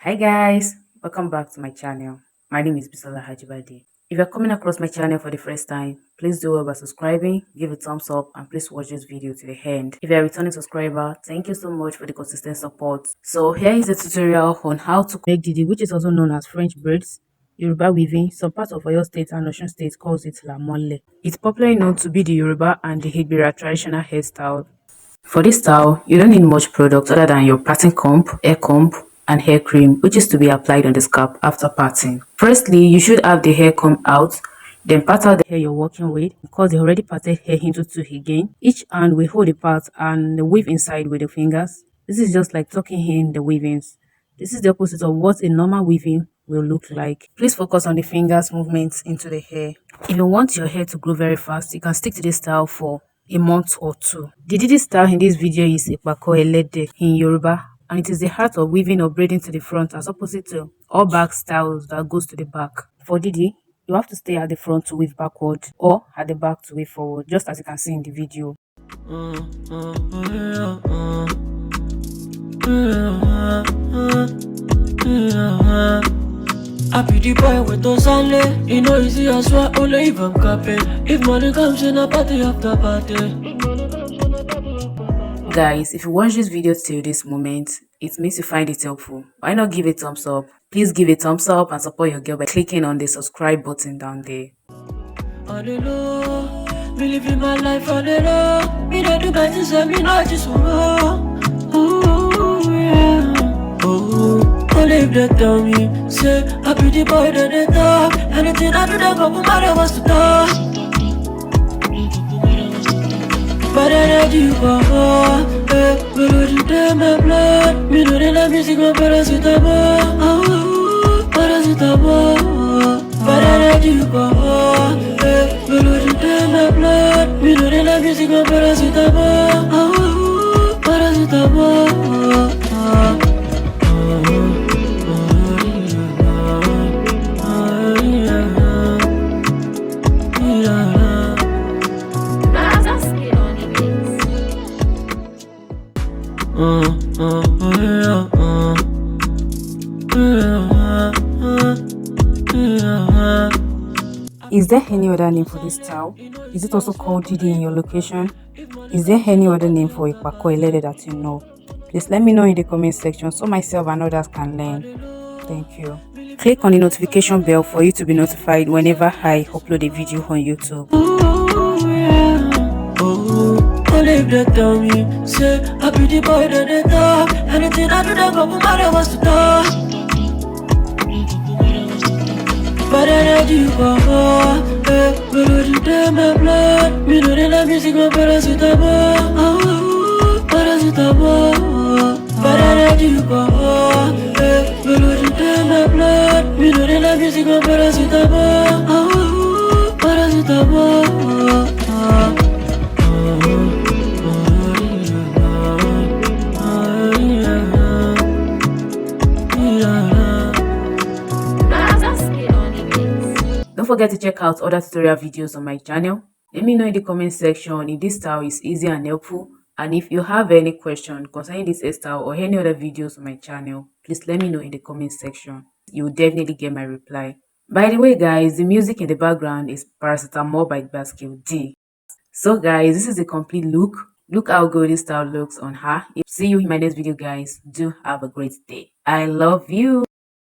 Hi guys, welcome back to my channel. My name is Bisola Ajibade. If you're coming across my channel for the first time, please do well by subscribing, give a thumbs up, and please watch this video to the end. If you're a returning subscriber, thank you so much for the consistent support. So here is a tutorial on how to make Didi, which is also known as French braids, Yoruba weaving. Some parts of Oyo State and Osun State calls it La Mole. It's popularly known to be the Yoruba and the Igbira traditional hairstyle. For this style, you don't need much product other than your parting comb, and hair cream, which is to be applied on the scalp after parting. Firstly, you should have the hair comb out, then part out the hair you're working with because the already parted hair into two again. Each hand will hold the part and weave inside with the fingers. This is just like tucking in the weavings. This is the opposite of what a normal weaving will look like. Please focus on the fingers movements into the hair. If you want your hair to grow very fast, you can stick to this style for a month or two. The Didi style in this video is Ipako-Elede in Yoruba, and it is the art of weaving or braiding to the front as opposite to all back styles that goes to the back. For Didi, you have to stay at the front to weave backward or at the back to weave forward, just as you can see in the video. I be the boy with those only. You know easy as well, only if I'm capping. If money comes in a party after party. Guys, if you watch this video till this moment, it means you find it helpful. Why not give a thumbs up? Please give a thumbs up and support your girl by clicking on the subscribe button down there. On the low, me living my life on the low. Me don't do bad things, me not just ooh, yeah. Only if they tell me, say, I be the boy that they talk. Anything I do, they go put my was to talk. But I let you go, we do them my blood. Me know they love music, my paracetamol. But I let you go, we do them my blood. Me know they love music, my paracetamol. Is there any other name for this style? Is it also called Didi in your location? Is there any other name for Ipako-Elede that you know? Please let me know in the comment section so myself and others can learn. Thank you. Click on the notification bell for you to be notified whenever I upload a video on YouTube. Only if they tell me, say, I be the boy that they talk. Anything I do, they go put my was to talk. But I let you go, we do them my blood. Me know they love music, my paracetamol. But I let you go, we do them my blood. Me know they love music, my paracetamol. Don't forget to check out other tutorial videos on my channel. Let me know in the comment section if this style is easy and helpful, and if you have any question concerning this hairstyle or any other videos on my channel, please let me know in the comment section. You will definitely get my reply. By the way guys, the music in the background is Paracetamol by Basket D. So guys, this is a complete look. Look how good this style looks on her. See you in my next video guys. Do have a great day. I love you.